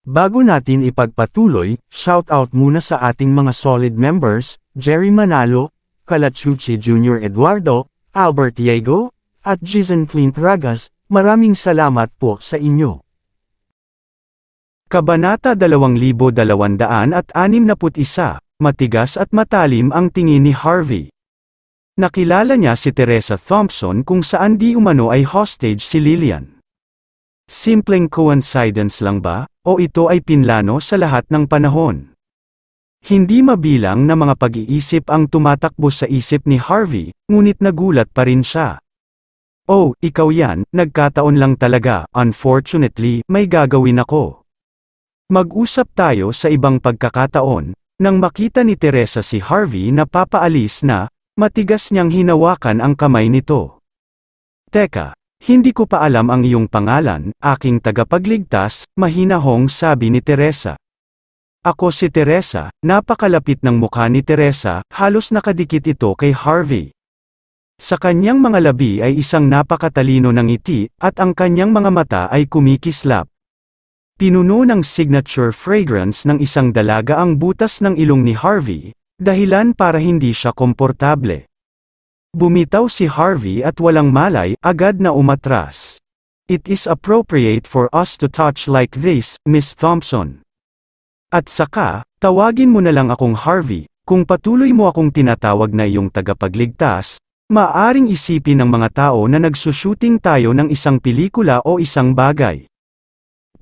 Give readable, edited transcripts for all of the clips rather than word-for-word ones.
Bago natin ipagpatuloy, shoutout muna sa ating mga solid members, Jerry Manalo, Calachuchi Jr. Eduardo, Albert Diego, at Jason Clint Ragas, maraming salamat po sa inyo. Kabanata 2261, Matigas at matalim ang tingin ni Harvey. Nakilala niya si Teresa Thompson kung saan di umano ay hostage si Lillian. Simpleng coincidence lang ba, o ito ay pinlano sa lahat ng panahon? Hindi mabilang na mga pag-iisip ang tumatakbo sa isip ni Harvey, ngunit nagulat pa rin siya. Oh, ikaw yan, nagkataon lang talaga, unfortunately, may gagawin ako. Mag-usap tayo sa ibang pagkakataon. Nang makita ni Teresa si Harvey na papaalis na, matigas niyang hinawakan ang kamay nito. Teka, hindi ko pa alam ang iyong pangalan, aking tagapagligtas, mahinahong sabi ni Teresa. Ako si Teresa, napakalapit ng mukha ni Teresa, halos nakadikit ito kay Harvey. Sa kanyang mga labi ay isang napakatalino ng ngiti, at ang kanyang mga mata ay kumikislap. Pinuno ng signature fragrance ng isang dalaga ang butas ng ilong ni Harvey, dahilan para hindi siya komportable. Bumitaw si Harvey at walang malay, agad na umatras. It is appropriate for us to touch like this, Miss Thompson. At saka, tawagin mo na lang akong Harvey, kung patuloy mo akong tinatawag na iyong tagapagligtas, maaaring isipin ng mga tao na nagsushooting tayo ng isang pelikula o isang bagay.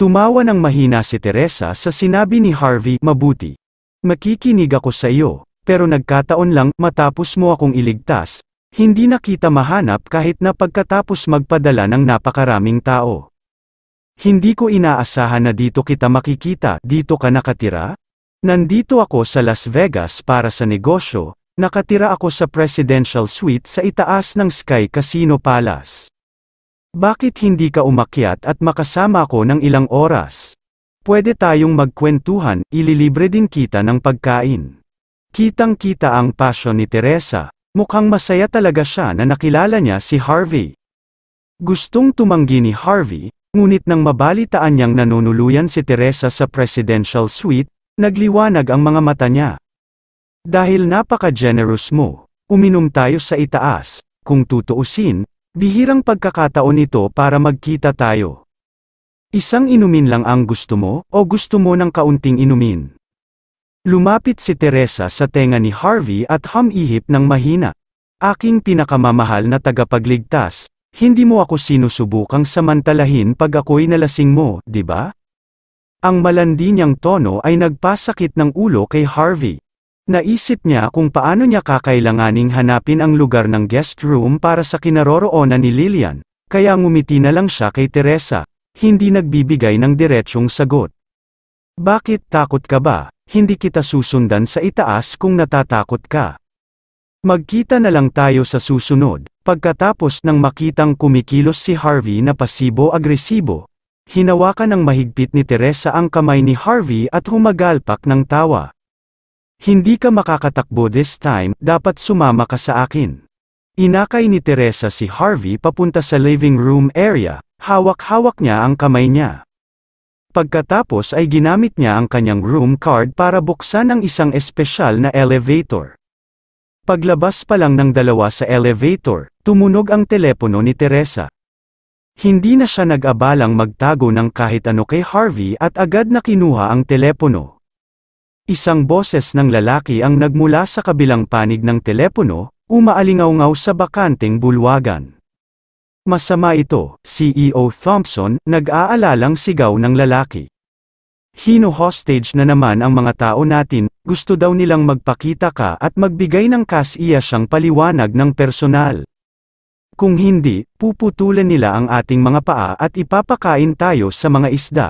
Tumawa ng mahina si Teresa sa sinabi ni Harvey, mabuti. Makikinig ako sa iyo, pero nagkataon lang, matapos mo akong iligtas, hindi na kita mahanap kahit na pagkatapos magpadala ng napakaraming tao. Hindi ko inaasahan na dito kita makikita, dito ka nakatira? Nandito ako sa Las Vegas para sa negosyo, nakatira ako sa presidential suite sa itaas ng Sky Casino Palace. Bakit hindi ka umakyat at makasama ko ng ilang oras? Pwede tayong magkwentuhan, ililibre din kita ng pagkain. Kitang-kita ang passion ni Teresa, mukhang masaya talaga siya na nakilala niya si Harvey. Gustong tumanggi ni Harvey, ngunit nang mabalitaan niyang nanunuluyan si Teresa sa presidential suite, nagliwanag ang mga mata niya. Dahil napaka-generous mo, uminom tayo sa itaas, kung tutuusin, bihirang pagkakataon ito para magkita tayo. Isang inumin lang ang gusto mo, o gusto mo ng kaunting inumin? Lumapit si Teresa sa tenga ni Harvey at humihip ng mahina. Aking pinakamamahal na tagapagligtas, hindi mo ako sinusubukang samantalahin pag ako'y nalasing mo, di ba? Ang malandi niyang tono ay nagpasakit ng ulo kay Harvey. Naisip niya kung paano niya kakailanganing hanapin ang lugar ng guest room para sa kinaroroonan ni Lillian, kaya ngumiti na lang siya kay Teresa, hindi nagbibigay ng diretsyong sagot. Bakit takot ka ba? Hindi kita susundan sa itaas kung natatakot ka. Magkita na lang tayo sa susunod. Pagkatapos ng makitang kumikilos si Harvey na pasibo-agresibo, hinawakan ng mahigpit ni Teresa ang kamay ni Harvey at humagalpak ng tawa. Hindi ka makakatakbo this time, dapat sumama ka sa akin. Inakay ni Teresa si Harvey papunta sa living room area, hawak-hawak niya ang kamay niya. Pagkatapos ay ginamit niya ang kanyang room card para buksan ang isang espesyal na elevator. Paglabas pa lang ng dalawa sa elevator, tumunog ang telepono ni Teresa. Hindi na siya nag-abalang magtago ng kahit ano kay Harvey at agad na kinuha ang telepono. Isang boses ng lalaki ang nagmula sa kabilang panig ng telepono, umaalingaw-ngaw sa bakanteng bulwagan. Masama ito, CEO Thompson, nag-aalalang sigaw ng lalaki. Hino-hostage na naman ang mga tao natin, gusto daw nilang magpakita ka at magbigay ng cash-iya siyang paliwanag ng personal. Kung hindi, puputulan nila ang ating mga paa at ipapakain tayo sa mga isda.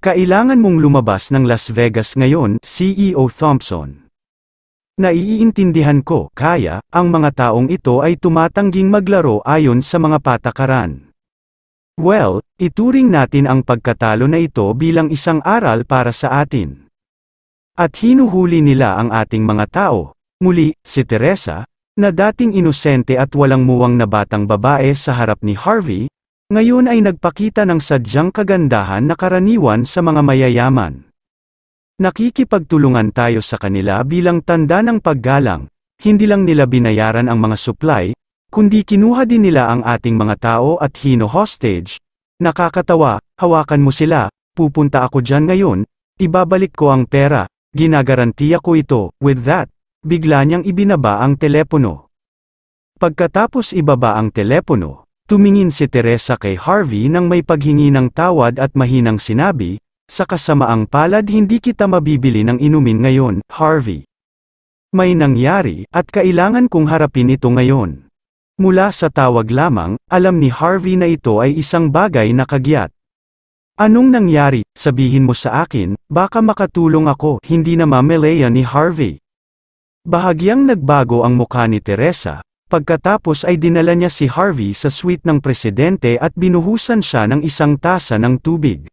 Kailangan mong lumabas ng Las Vegas ngayon, CEO Thompson. Naiintindihan ko, kaya, ang mga taong ito ay tumatangging maglaro ayon sa mga patakaran. Well, ituring natin ang pagkatalo na ito bilang isang aral para sa atin. At hinuhuli nila ang ating mga tao, muli, si Teresa, na dating inosente at walang muwang na batang babae sa harap ni Harvey, Ngayon ay nagpakita ng sadyang kagandahan na karaniwan sa mga mayayaman. Nakikipagtulungan tayo sa kanila bilang tanda ng paggalang, hindi lang nila binayaran ang mga supply, kundi kinuha din nila ang ating mga tao at hino-hostage. Nakakatawa, hawakan mo sila, pupunta ako dyan ngayon, ibabalik ko ang pera, ginagarantiya ko ito. With that, bigla niyang ibinaba ang telepono. Pagkatapos ibaba ang telepono, tumingin si Teresa kay Harvey nang may paghingi ng tawad at mahinang sinabi, sa kasamaang palad hindi kita mabibili ng inumin ngayon, Harvey. May nangyari, at kailangan kong harapin ito ngayon. Mula sa tawag lamang, alam ni Harvey na ito ay isang bagay na kagyat. Anong nangyari, sabihin mo sa akin, baka makatulong ako, hindi na mamelaya ni Harvey. Bahagyang nagbago ang mukha ni Teresa, pagkatapos ay dinala niya si Harvey sa suite ng presidente at binuhusan siya ng isang tasa ng tubig.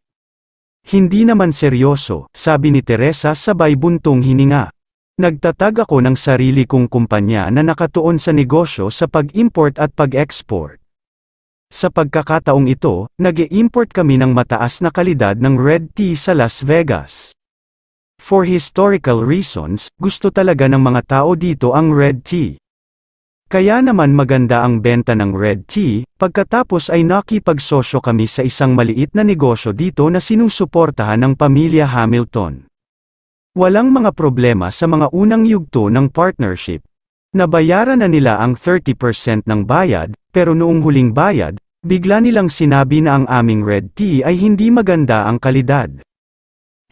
Hindi naman seryoso, sabi ni Teresa sabay buntong hininga. Nagtatag ako ng sarili kong kumpanya na nakatuon sa negosyo sa pag-import at pag-export. Sa pagkakataong ito, nag-e-import kami ng mataas na kalidad ng red tea sa Las Vegas. For historical reasons, gusto talaga ng mga tao dito ang red tea. Kaya naman maganda ang benta ng red tea, pagkatapos ay nakipagsosyo kami sa isang maliit na negosyo dito na sinusuportahan ng pamilya Hamilton. Walang mga problema sa mga unang yugto ng partnership. Nabayaran na nila ang 30% ng bayad, pero noong huling bayad, bigla nilang sinabi na ang aming red tea ay hindi maganda ang kalidad.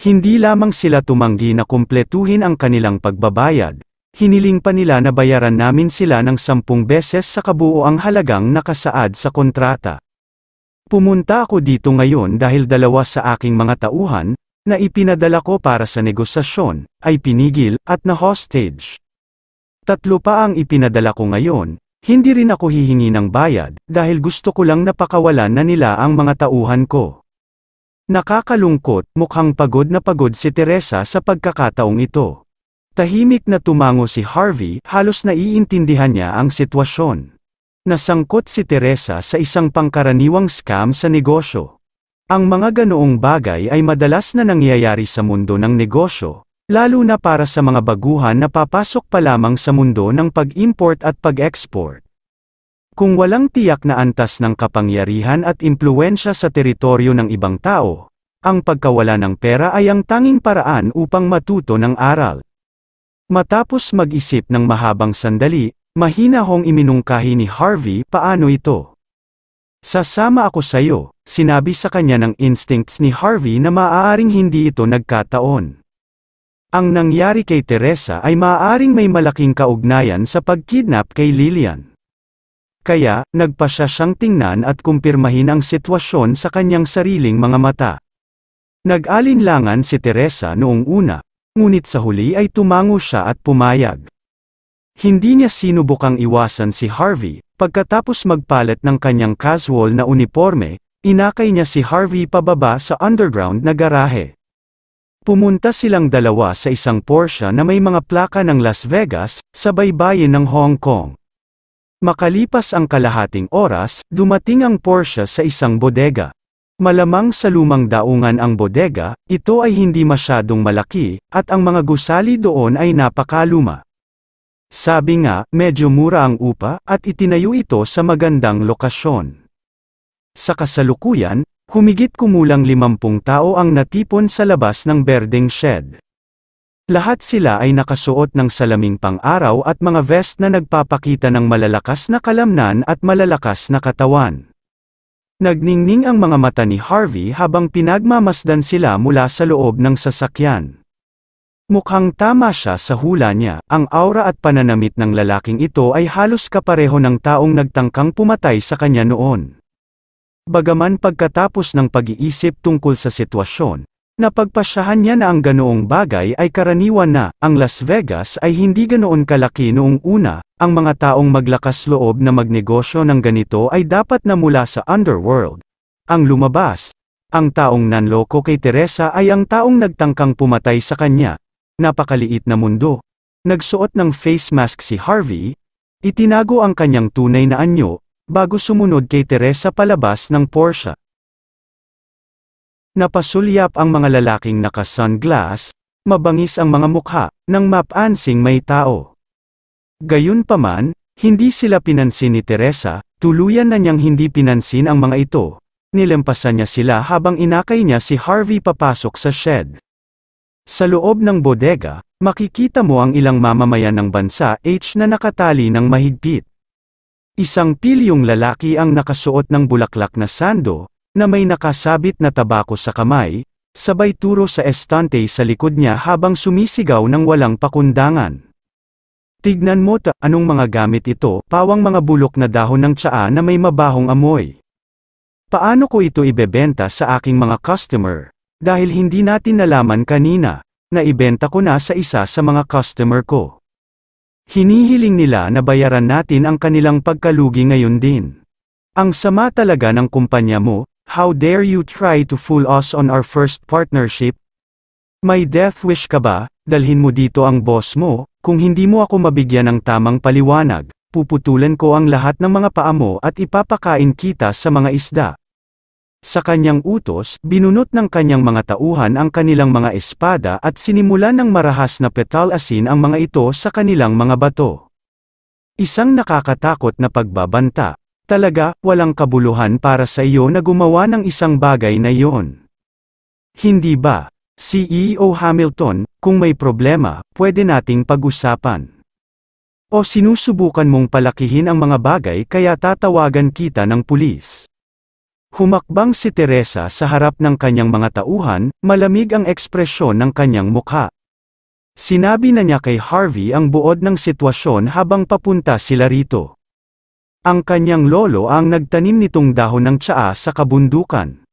Hindi lamang sila tumanggi na kumpletuhin ang kanilang pagbabayad, hiniling pa nila na bayaran namin sila ng 10 beses sa kabuoang halagang nakasaad sa kontrata. Pumunta ako dito ngayon dahil dalawa sa aking mga tauhan, na ipinadala ko para sa negosasyon, ay pinigil, at na-hostage. 3 pa ang ipinadala ko ngayon, hindi rin ako hihingi ng bayad, dahil gusto ko lang napakawalan na nila ang mga tauhan ko. Nakakalungkot, mukhang pagod na pagod si Teresa sa pagkakataong ito. Tahimik na tumango si Harvey, halos naiintindihan niya ang sitwasyon. Nasangkot si Teresa sa isang pangkaraniwang scam sa negosyo. Ang mga ganoong bagay ay madalas na nangyayari sa mundo ng negosyo, lalo na para sa mga baguhan na papasok pa lamang sa mundo ng pag-import at pag-export. Kung walang tiyak na antas ng kapangyarihan at impluwensya sa teritoryo ng ibang tao, ang pagkawala ng pera ay ang tanging paraan upang matuto ng aral. Matapos mag-isip ng mahabang sandali, mahinahong iminungkahi ni Harvey paano ito. Sasama ako sa iyo, sinabi sa kanya ng instincts ni Harvey na maaaring hindi ito nagkataon. Ang nangyari kay Teresa ay maaaring may malaking kaugnayan sa pagkidnap kay Lillian. Kaya, nagpasya siyang tingnan at kumpirmahin ang sitwasyon sa kanyang sariling mga mata. Nag-alinlangan si Teresa noong una, ngunit sa huli ay tumango siya at pumayag. Hindi niya sinubukang iwasan si Harvey, pagkatapos magpalit ng kanyang casual na uniforme, inakay niya si Harvey pababa sa underground na garahe. Pumunta silang dalawa sa isang Porsche na may mga plaka ng Las Vegas, sa baybayin ng Hong Kong. Makalipas ang kalahating oras, dumating ang Porsche sa isang bodega. Malamang sa lumang daungan ang bodega, ito ay hindi masyadong malaki, at ang mga gusali doon ay napakaluma. Sabi nga, medyo mura ang upa, at itinayo ito sa magandang lokasyon. Sa kasalukuyan, humigit kumulang 50 tao ang natipon sa labas ng berdeng shed. Lahat sila ay nakasuot ng salaming pang-araw at mga vest na nagpapakita ng malalakas na kalamnan at malalakas na katawan. Nagningning ang mga mata ni Harvey habang pinagmamasdan sila mula sa loob ng sasakyan. Mukhang tama siya sa hula niya, ang aura at pananamit ng lalaking ito ay halos kapareho ng taong nagtangkang pumatay sa kanya noon. Bagaman pagkatapos ng pag-iisip tungkol sa sitwasyon, napagpasyahan niya na ang ganoong bagay ay karaniwan na, ang Las Vegas ay hindi ganoon kalaki noong una, ang mga taong maglakas loob na magnegosyo ng ganito ay dapat na mula sa underworld. Ang lumabas, ang taong nanloko kay Teresa ay ang taong nagtangkang pumatay sa kanya. Napakaliit na mundo. Nagsuot ng face mask si Harvey, itinago ang kanyang tunay na anyo, bago sumunod kay Teresa palabas ng Porsche. Napasulyap ang mga lalaking naka-sunglass, mabangis ang mga mukha, nang mapansing may tao. Gayunpaman, hindi sila pinansin ni Teresa, tuluyan na niyang hindi pinansin ang mga ito. Nilampasan niya sila habang inakay niya si Harvey papasok sa shed. Sa loob ng bodega, makikita mo ang ilang mamamayan ng bansa H na nakatali ng mahigpit. Isang pilyong lalaki ang nakasuot ng bulaklak na sando, na may nakasabit na tabako sa kamay, sabay turo sa estante sa likod niya habang sumisigaw ng walang pakundangan. Tignan mo anong mga gamit ito, pawang mga bulok na dahon ng tsaa na may mabahong amoy. Paano ko ito ibebenta sa aking mga customer? Dahil hindi natin nalaman kanina, na ibenta ko na sa isa sa mga customer ko. Hinihiling nila na bayaran natin ang kanilang pagkalugi ngayon din. Ang sama talaga ng kumpanya mo, how dare you try to fool us on our first partnership? May death wish ka ba? Dalhin mo dito ang boss mo, kung hindi mo ako mabigyan ng tamang paliwanag, puputulan ko ang lahat ng mga paa mo at ipapakain kita sa mga isda. Sa kanyang utos, binunot ng kanyang mga tauhan ang kanilang mga espada at sinimulan ng marahas na petalasin ang mga ito sa kanilang mga bato. Isang nakakatakot na pagbabanta. Talaga, walang kabuluhan para sa iyo na gumawa ng isang bagay na iyon. Hindi ba, CEO Hamilton, kung may problema, pwede nating pag-usapan? O sinusubukan mong palakihin ang mga bagay kaya tatawagan kita ng pulis? Humakbang si Teresa sa harap ng kanyang mga tauhan, malamig ang ekspresyon ng kanyang mukha. Sinabi na niya kay Harvey ang buod ng sitwasyon habang papunta sila rito. Ang kanyang lolo ang nagtanim nitong dahon ng tsaa sa kabundukan.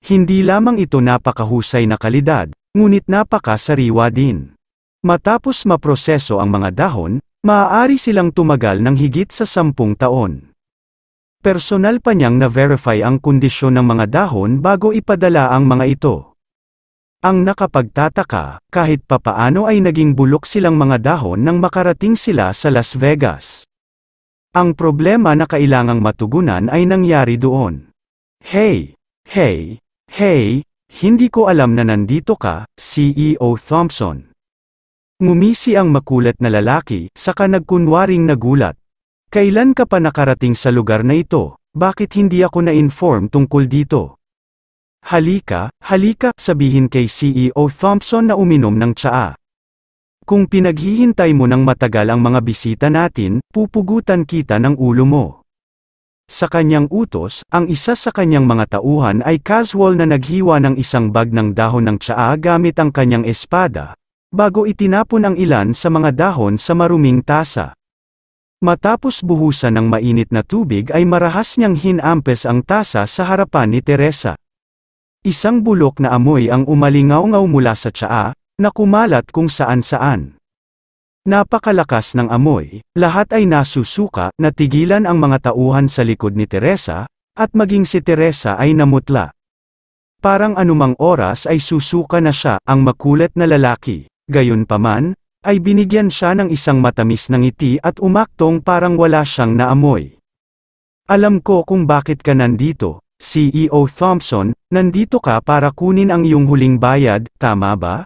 Hindi lamang ito napakahusay na kalidad, ngunit napakasariwa din. Matapos maproseso ang mga dahon, maaari silang tumagal ng higit sa 10 taon. Personal pa niyang na-verify ang kondisyon ng mga dahon bago ipadala ang mga ito. Ang nakapagtataka, kahit papaano ay naging bulok silang mga dahon nang makarating sila sa Las Vegas. Ang problema na kailangang matugunan ay nangyari doon. Hey, hindi ko alam na nandito ka, CEO Thompson. Ngumisi ang makulat na lalaki, saka nagkunwaring nagulat. Kailan ka pa nakarating sa lugar na ito? Bakit hindi ako na-inform tungkol dito? Halika, sabihin kay CEO Thompson na uminom ng tsaa. Kung pinaghihintay mo ng matagal ang mga bisita natin, pupugutan kita ng ulo mo. Sa kanyang utos, ang isa sa kanyang mga tauhan ay casual na naghiwa ng isang bag ng dahon ng tsaa gamit ang kanyang espada, bago itinapon ang ilan sa mga dahon sa maruming tasa. Matapos buhusan ng mainit na tubig ay marahas niyang hinampes ang tasa sa harapan ni Teresa. Isang bulok na amoy ang umalingaw-ngaw mula sa tsaa, na kumalat kung saan-saan. Napakalakas ng amoy, lahat ay nasusuka, natigilan ang mga tauhan sa likod ni Teresa, at maging si Teresa ay namutla. Parang anumang oras ay susuka na siya, ang makulit na lalaki. Gayunpaman, ay binigyan siya ng isang matamis na ngiti at umaktong parang wala siyang naamoy. Alam ko kung bakit ka nandito, CEO Thompson, nandito ka para kunin ang iyong huling bayad, tama ba?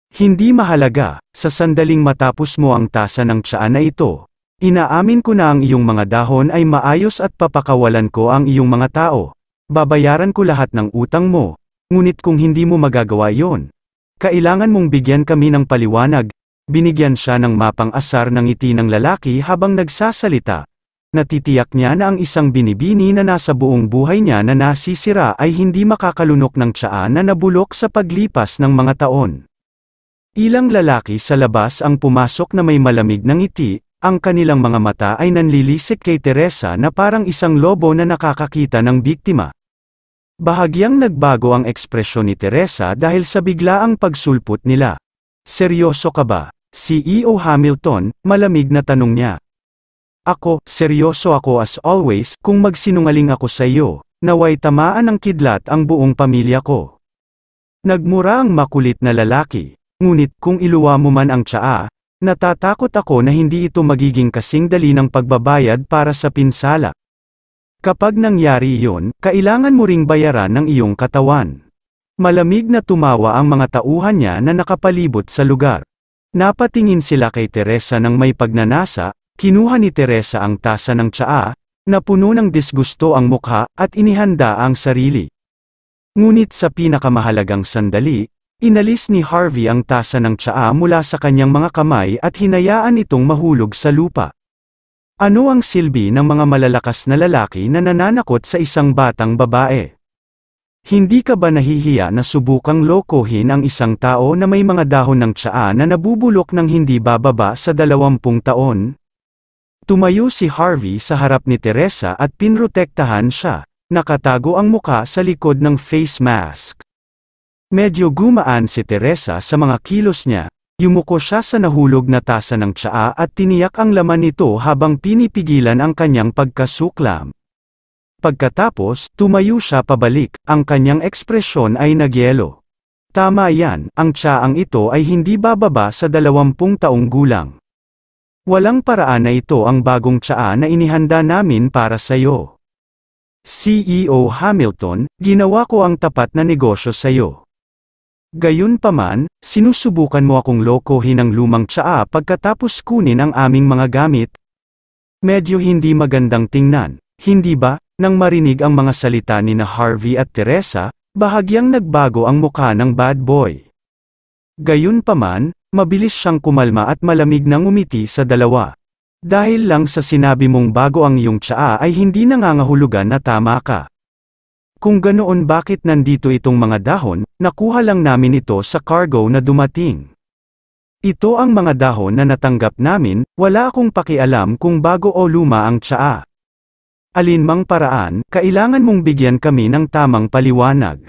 Hindi mahalaga, sa sandaling matapos mo ang tasa ng tsaa na ito, inaamin ko na ang iyong mga dahon ay maayos at papakawalan ko ang iyong mga tao. Babayaran ko lahat ng utang mo, ngunit kung hindi mo magagawa yon, kailangan mong bigyan kami ng paliwanag. Binigyan siya ng mapang-asar ng ngiti ng lalaki habang nagsasalita. Natitiyak niya na ang isang binibini na nasa buong buhay niya na nasisira ay hindi makakalunok ng tsaa na nabulok sa paglipas ng mga taon. Ilang lalaki sa labas ang pumasok na may malamig na ngiti, ang kanilang mga mata ay nanlilisik kay Teresa na parang isang lobo na nakakakita ng biktima. Bahagyang nagbago ang ekspresyon ni Teresa dahil sa biglaang pagsulpot nila. Seryoso ka ba, CEO Hamilton? Malamig na tanong niya. Ako, seryoso ako as always, kung magsinungaling ako sa iyo, naway tamaan ng kidlat ang buong pamilya ko. Nagmura ang makulit na lalaki. Ngunit kung iluwa mo man ang tsaa, natatakot ako na hindi ito magiging kasing dali ng pagbabayad para sa pinsala. Kapag nangyari iyon, kailangan mo ring bayaran ng iyong katawan. Malamig na tumawa ang mga tauhan niya na nakapalibot sa lugar. Napatingin sila kay Teresa ng may pagnanasa, kinuha ni Teresa ang tasa ng tsaa, na puno ng disgusto ang mukha, at inihanda ang sarili. Ngunit sa pinakamahalagang sandali, inalis ni Harvey ang tasa ng tsaa mula sa kanyang mga kamay at hinayaan itong mahulog sa lupa. Ano ang silbi ng mga malalakas na lalaki na nananakot sa isang batang babae? Hindi ka ba nahihiya na subukang lokohin ang isang tao na may mga dahon ng tsaa na nabubulok ng hindi bababa sa 20 taon? Tumayo si Harvey sa harap ni Teresa at pinrotektahan siya, nakatago ang muka sa likod ng face mask. Medyo gumaan si Teresa sa mga kilos niya. Yumuko siya sa nahulog na tasa ng tsaa at tiniyak ang laman nito habang pinipigilan ang kanyang pagkasuklam. Pagkatapos, tumayo siya pabalik, ang kanyang ekspresyon ay nagyelo. Tama yan, ang tsaang ito ay hindi bababa sa 20 taong gulang. Walang paraan na ito ang bagong tsaa na inihanda namin para sayo. CEO Hamilton, ginawa ko ang tapat na negosyo sayo. Gayunpaman, sinusubukan mo akong lokohin ng lumang tsaa pagkatapos kunin ang aming mga gamit. Medyo hindi magandang tingnan, hindi ba? Nang marinig ang mga salita ni na Harvey at Teresa, bahagyang nagbago ang mukha ng bad boy. Gayunpaman, mabilis siyang kumalma at malamig nang umiti sa dalawa. Dahil lang sa sinabi mong bago ang iyong tsaa ay hindi nangangahulugan na tama ka. Kung ganoon bakit nandito itong mga dahon, nakuha lang namin ito sa cargo na dumating. Ito ang mga dahon na natanggap namin, wala akong pakialam kung bago o luma ang tsaa. Alinmang paraan, kailangan mong bigyan kami ng tamang paliwanag.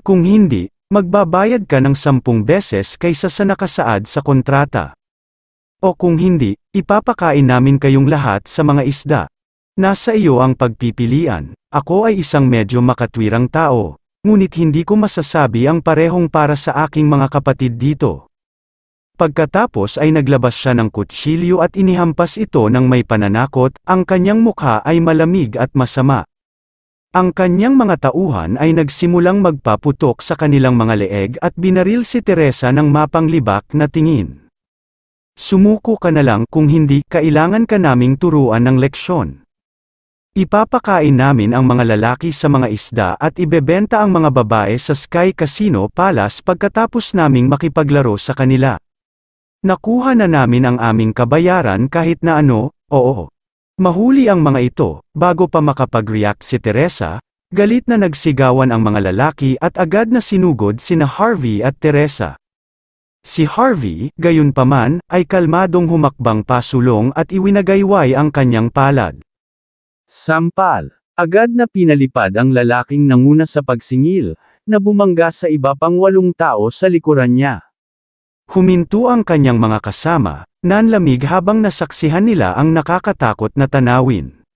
Kung hindi, magbabayad ka ng 10 beses kaysa sa nakasaad sa kontrata. O kung hindi, ipapakain namin kayong lahat sa mga isda. Nasa iyo ang pagpipilian. Ako ay isang medyo makatwirang tao, ngunit hindi ko masasabi ang parehong para sa aking mga kapatid dito. Pagkatapos ay naglabas siya ng kutsilyo at inihampas ito ng may pananakot, ang kanyang mukha ay malamig at masama. Ang kanyang mga tauhan ay nagsimulang magpaputok sa kanilang mga leeg at binaril si Teresa ng mapanglibak na tingin. Sumuko ka na lang kung hindi, kailangan ka naming turuan ng leksyon. Ipapakain namin ang mga lalaki sa mga isda at ibebenta ang mga babae sa Sky Casino Palace pagkatapos naming makipaglaro sa kanila. Nakuha na namin ang aming kabayaran kahit na ano, oo. Mahuli ang mga ito, bago pa makapag-react si Teresa, galit na nagsigawan ang mga lalaki at agad na sinugod sina Harvey at Teresa. Si Harvey, gayunpaman, ay kalmadong humakbang pasulong at iwinagayway ang kanyang palad. Sampal. Agad na pinalipad ang lalaking nanguna sa pagsingil, na bumangga sa iba pang 8 tao sa likuran niya. Huminto ang kanyang mga kasama, nanlamig habang nasaksihan nila ang nakakatakot na tanawin.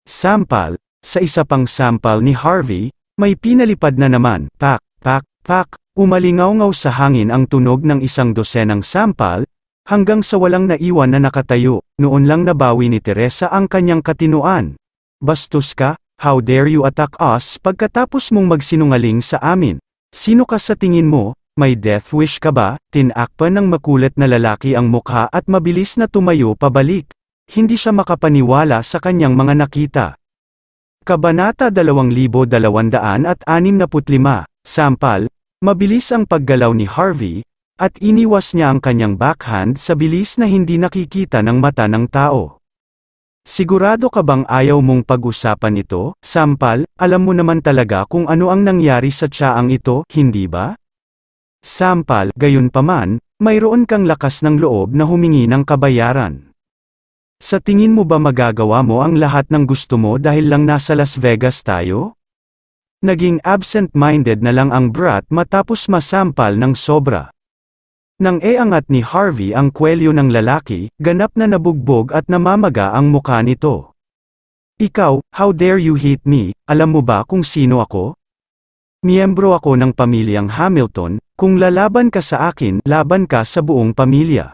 Sampal. Sa isa pang sampal ni Harvey, may pinalipad na naman, pak, pak, pak, umalingaw-ngaw sa hangin ang tunog ng 12 sampal, hanggang sa walang naiwan na nakatayo. Noon lang nabawi ni Teresa ang kanyang katinuan. Bastos ka, how dare you attack us pagkatapos mong magsinungaling sa amin? Sino ka sa tingin mo? May death wish ka ba? Tinakpan ng makulit na lalaki ang mukha at mabilis na tumayo pabalik. Hindi siya makapaniwala sa kanyang mga nakita. Kabanata 2265, Sampal. Mabilis ang paggalaw ni Harvey, at iniwas niya ang kanyang backhand sa bilis na hindi nakikita ng mata ng tao. Sigurado ka bang ayaw mong pag-usapan ito, Sampal? Alam mo naman talaga kung ano ang nangyari sa tsaang ito, hindi ba? Sampal, gayunpaman, mayroon kang lakas ng loob na humingi ng kabayaran. Sa tingin mo ba magagawa mo ang lahat ng gusto mo dahil lang nasa Las Vegas tayo? Naging absent-minded na lang ang brat matapos masampal ng sobra. Nang angat ni Harvey ang kwelyo ng lalaki, ganap na nabugbog at namamaga ang mukha nito. Ikaw, how dare you hit me? Alam mo ba kung sino ako? Miyembro ako ng pamilyang Hamilton, kung lalaban ka sa akin, laban ka sa buong pamilya.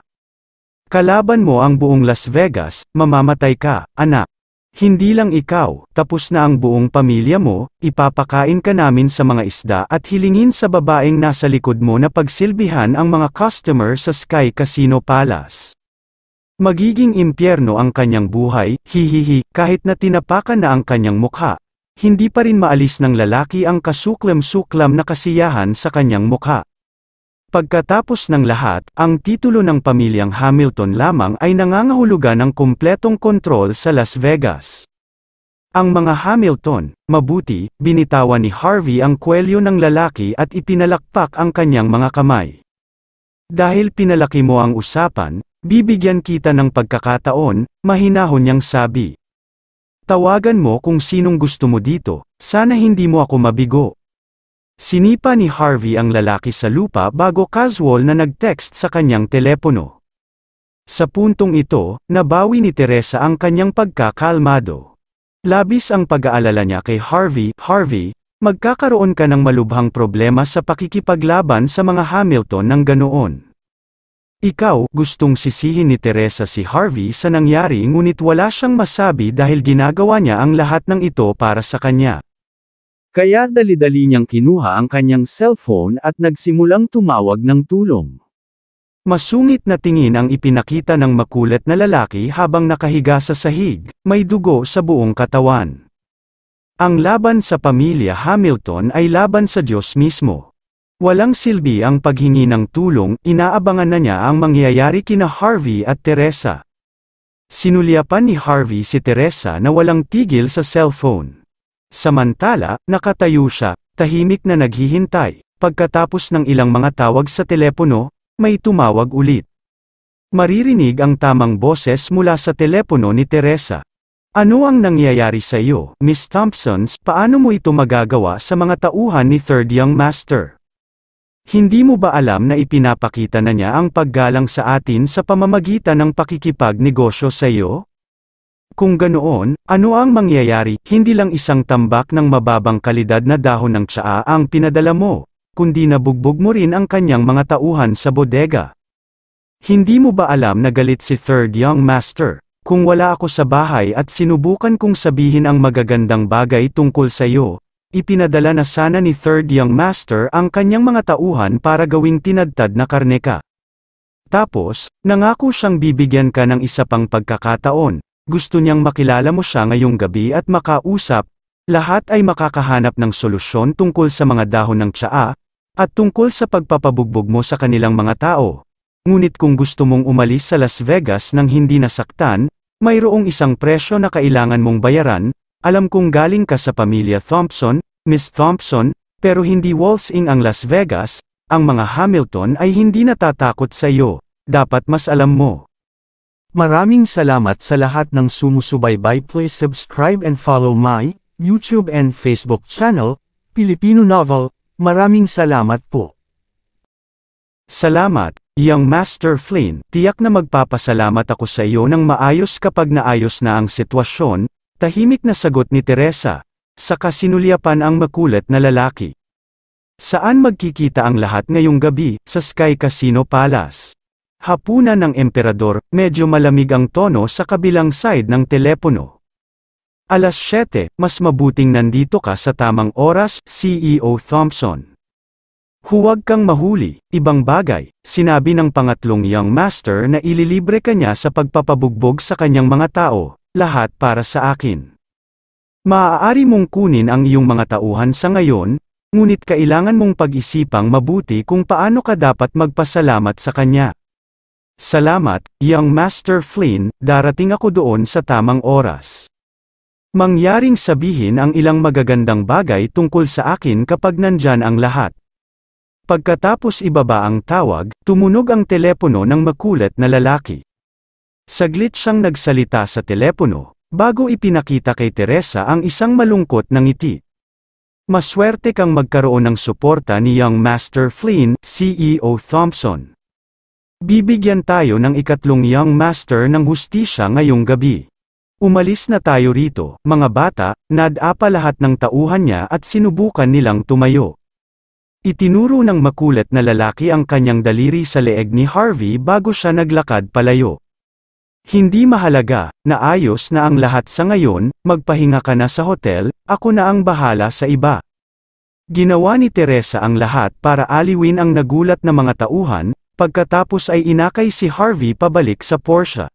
Kalaban mo ang buong Las Vegas, mamamatay ka, anak. Hindi lang ikaw, tapos na ang buong pamilya mo, ipapakain ka namin sa mga isda at hilingin sa babaeng nasa likod mo na pagsilbihan ang mga customer sa Sky Casino Palace. Magiging impyerno ang kanyang buhay, hihihi, kahit na tinapakan na ang kanyang mukha. Hindi pa rin maalis ng lalaki ang kasuklam-suklam na kasiyahan sa kanyang mukha. Pagkatapos ng lahat, ang titulo ng pamilyang Hamilton lamang ay nangangahulugan ng kumpletong kontrol sa Las Vegas. Ang mga Hamilton, mabuti, binitawan ni Harvey ang kwelyo ng lalaki at ipinalakpak ang kanyang mga kamay. Dahil pinalaki mo ang usapan, bibigyan kita ng pagkakataon, mahinahon niyang sabi. Tawagan mo kung sinong gusto mo dito, sana hindi mo ako mabigo. Sinipa ni Harvey ang lalaki sa lupa bago casual na nag-text sa kanyang telepono. Sa puntong ito, nabawi ni Teresa ang kanyang pagkakalmado. Labis ang pag-aalala niya kay Harvey, magkakaroon ka ng malubhang problema sa pakikipaglaban sa mga Hamilton ng ganoon. Ikaw, gustong sisihin ni Teresa si Harvey sa nangyari ngunit wala siyang masabi dahil ginagawa niya ang lahat ng ito para sa kanya. Kaya dali-dali niyang kinuha ang kanyang cellphone at nagsimulang tumawag ng tulong. Masungit na tingin ang ipinakita ng makulit na lalaki habang nakahiga sa sahig, may dugo sa buong katawan. Ang laban sa pamilya Hamilton ay laban sa Diyos mismo. Walang silbi ang paghingi ng tulong, inaabangan na niya ang mangyayari kina Harvey at Teresa. Sinulyapan ni Harvey si Teresa na walang tigil sa cellphone. Samantala, nakatayo siya, tahimik na naghihintay. Pagkatapos ng ilang mga tawag sa telepono, may tumawag ulit. Maririnig ang tamang boses mula sa telepono ni Teresa. Ano ang nangyayari sa iyo, Miss Thompsons? Paano mo ito magagawa sa mga tauhan ni Third Young Master? Hindi mo ba alam na ipinapakita na niya ang paggalang sa atin sa pamamagitan ng pakikipagnegosyo sa iyo? Kung ganoon, ano ang mangyayari? Hindi lang isang tambak ng mababang kalidad na dahon ng tsaa ang pinadala mo, kundi nabugbog mo rin ang kanyang mga tauhan sa bodega. Hindi mo ba alam na galit si Third Young Master? Kung wala ako sa bahay at sinubukan kong sabihin ang magagandang bagay tungkol sa iyo, ipinadala na sana ni Third Young Master ang kanyang mga tauhan para gawing tinadtad na karne ka. Tapos, nangako siyang bibigyan ka ng isa pang pagkakataon. Gusto niyang makilala mo siya ngayong gabi at makausap, lahat ay makakahanap ng solusyon tungkol sa mga dahon ng tsaa, at tungkol sa pagpapabugbog mo sa kanilang mga tao. Ngunit kung gusto mong umalis sa Las Vegas nang hindi nasaktan, mayroong isang presyo na kailangan mong bayaran. Alam kong galing ka sa pamilya Thompson, Miss Thompson, pero hindi waltzing ang Las Vegas, ang mga Hamilton ay hindi natatakot sa iyo, dapat mas alam mo. Maraming salamat sa lahat ng sumusubaybay. Please subscribe and follow my YouTube and Facebook channel, Filipino Novel. Maraming salamat po. Salamat, Young Master Flynn. Tiyak na magpapasalamat ako sa iyo ng maayos kapag naayos na ang sitwasyon, tahimik na sagot ni Teresa. Saka sinulyapan ang makulit na lalaki. Saan magkikita ang lahat ngayong gabi? Sa Sky Casino Palace. Hapunan ng emperador, medyo malamig ang tono sa kabilang side ng telepono. Alas 7, mas mabuting nandito ka sa tamang oras, CEO Thompson. Huwag kang mahuli, ibang bagay, sinabi ng pangatlong Young Master na ililibre ka niya sa pagpapabugbog sa kanyang mga tao, lahat para sa akin. Maaari mong kunin ang iyong mga tauhan sa ngayon, ngunit kailangan mong pag-isipang mabuti kung paano ka dapat magpasalamat sa kanya. Salamat, Young Master Flynn, darating ako doon sa tamang oras. Mangyaring sabihin ang ilang magagandang bagay tungkol sa akin kapag nandyan ang lahat. Pagkatapos ibaba ang tawag, tumunog ang telepono ng makulit na lalaki. Saglit siyang nagsalita sa telepono, bago ipinakita kay Teresa ang isang malungkot na ngiti. Maswerte kang magkaroon ng suporta ni Young Master Flynn, CEO Thompson. Bibigyan tayo ng ikatlong Young Master ng hustisya ngayong gabi. Umalis na tayo rito, mga bata, nadapa lahat ng tauhan niya at sinubukan nilang tumayo. Itinuro ng makulit na lalaki ang kanyang daliri sa leeg ni Harvey bago siya naglakad palayo. Hindi mahalaga, naayos na ang lahat sa ngayon, magpahinga ka na sa hotel, ako na ang bahala sa iba. Ginawa ni Teresa ang lahat para aliwin ang nagulat na mga tauhan, pagkatapos ay inakay si Harvey pabalik sa Porsche.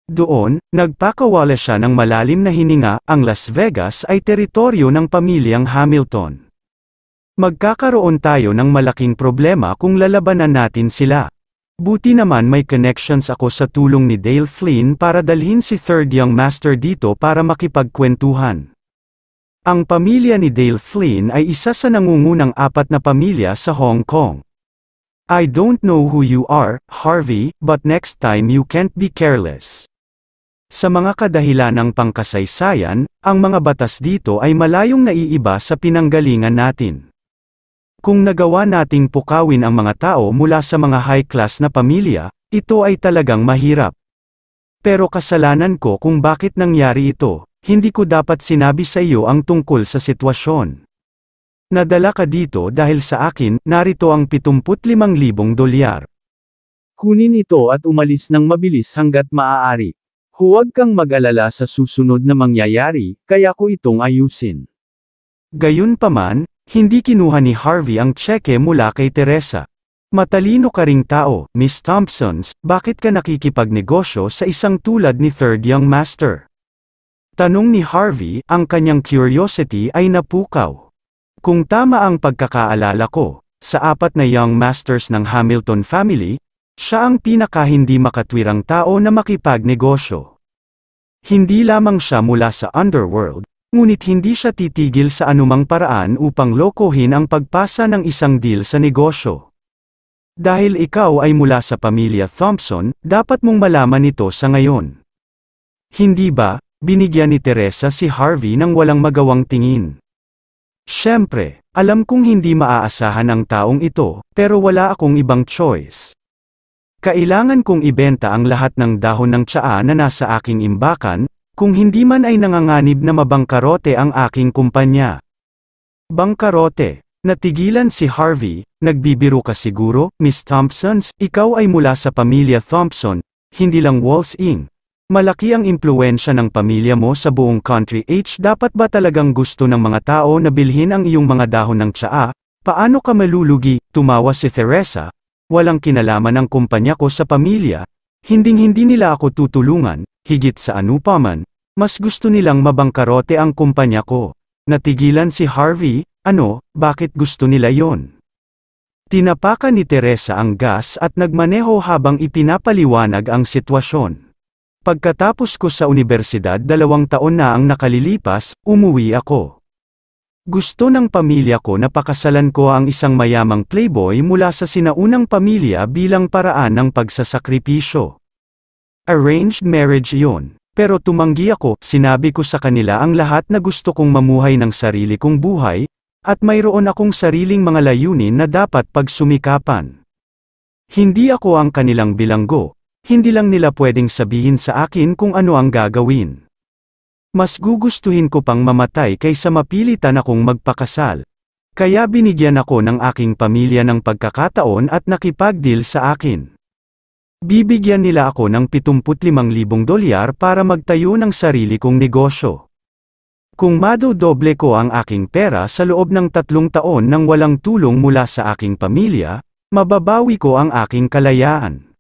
Doon, nagpakawala siya ng malalim na hininga, ang Las Vegas ay teritoryo ng pamilyang Hamilton. Magkakaroon tayo ng malaking problema kung lalabanan natin sila. Buti naman may connections ako sa tulong ni Dale Flynn para dalhin si Third Young Master dito para makipagkwentuhan. Ang pamilya ni Dale Flynn ay isa sa nangungunang 4 na pamilya sa Hong Kong. I don't know who you are, Harvey, but next time you can't be careless. Sa mga kadahilanang pangkasaysayan, ang mga batas dito ay malayong naiiba sa pinanggalingan natin. Kung nagawa nating pukawin ang mga tao mula sa mga high-class na pamilya, ito ay talagang mahirap. Pero kasalanan ko kung bakit nangyari ito, hindi ko dapat sinabi sa iyo ang tungkol sa sitwasyon. Nadala ka dito dahil sa akin, narito ang $75,000. Kunin ito at umalis ng mabilis hanggat maaari. Huwag kang mag-alala sa susunod na mangyayari, kaya ko itong ayusin. Gayunpaman, hindi kinuha ni Harvey ang tseke mula kay Teresa. Matalino ka ring tao, Miss Thompsons, bakit ka nakikipagnegosyo sa isang tulad ni Third Young Master? Tanong ni Harvey, ang kanyang curiosity ay napukaw. Kung tama ang pagkakaalala ko, sa 4 na Young Masters ng Hamilton family, siya ang pinaka-hindi makatwirang tao na makipagnegosyo. Hindi lamang siya mula sa underworld, ngunit hindi siya titigil sa anumang paraan upang lokohin ang pagpasa ng isang deal sa negosyo. Dahil ikaw ay mula sa pamilya Thompson, dapat mong malaman ito sa ngayon. Hindi ba, binigyan ni Teresa si Harvey ng walang magawang tingin. Siyempre, alam kong hindi maaasahan ang taong ito, pero wala akong ibang choice. Kailangan kong ibenta ang lahat ng dahon ng tsaa na nasa aking imbakan, kung hindi man ay nanganganib na mabangkarote ang aking kumpanya. Bangkarote. Natigilan si Harvey, nagbibiro ka siguro, Miss Thompsons, ikaw ay mula sa pamilya Thompson, hindi lang Walls Inc. Malaki ang impluwensya ng pamilya mo sa buong country. Dapat ba talagang gusto ng mga tao na bilhin ang iyong mga dahon ng tsaa? Paano ka malulugi? Tumawa si Teresa. Walang kinalaman ang kumpanya ko sa pamilya. Hinding-hindi nila ako tutulungan, higit sa anupaman. Mas gusto nilang mabangkarote ang kumpanya ko. Natigilan si Harvey. Ano, bakit gusto nila yon? Tinapakan ni Teresa ang gas at nagmaneho habang ipinapaliwanag ang sitwasyon. Pagkatapos ko sa unibersidad 2 taon na ang nakalilipas, umuwi ako. Gusto ng pamilya ko na pakasalan ko ang isang mayamang playboy mula sa sinaunang pamilya bilang paraan ng pagsasakripisyo. Arranged marriage yon. Pero tumanggi ako, sinabi ko sa kanila ang lahat na gusto kong mamuhay ng sarili kong buhay, at mayroon akong sariling mga layunin na dapat pagsumikapan. Hindi ako ang kanilang bilanggo, hindi lang nila pwedeng sabihin sa akin kung ano ang gagawin. Mas gugustuhin ko pang mamatay kaysa mapilitan akong magpakasal. Kaya binigyan ako ng aking pamilya ng pagkakataon at nakipagdeal sa akin. Bibigyan nila ako ng $75,000 para magtayo ng sarili kong negosyo. Kung madodoble ko ang aking pera sa loob ng 3 taon nang walang tulong mula sa aking pamilya, mababawi ko ang aking kalayaan.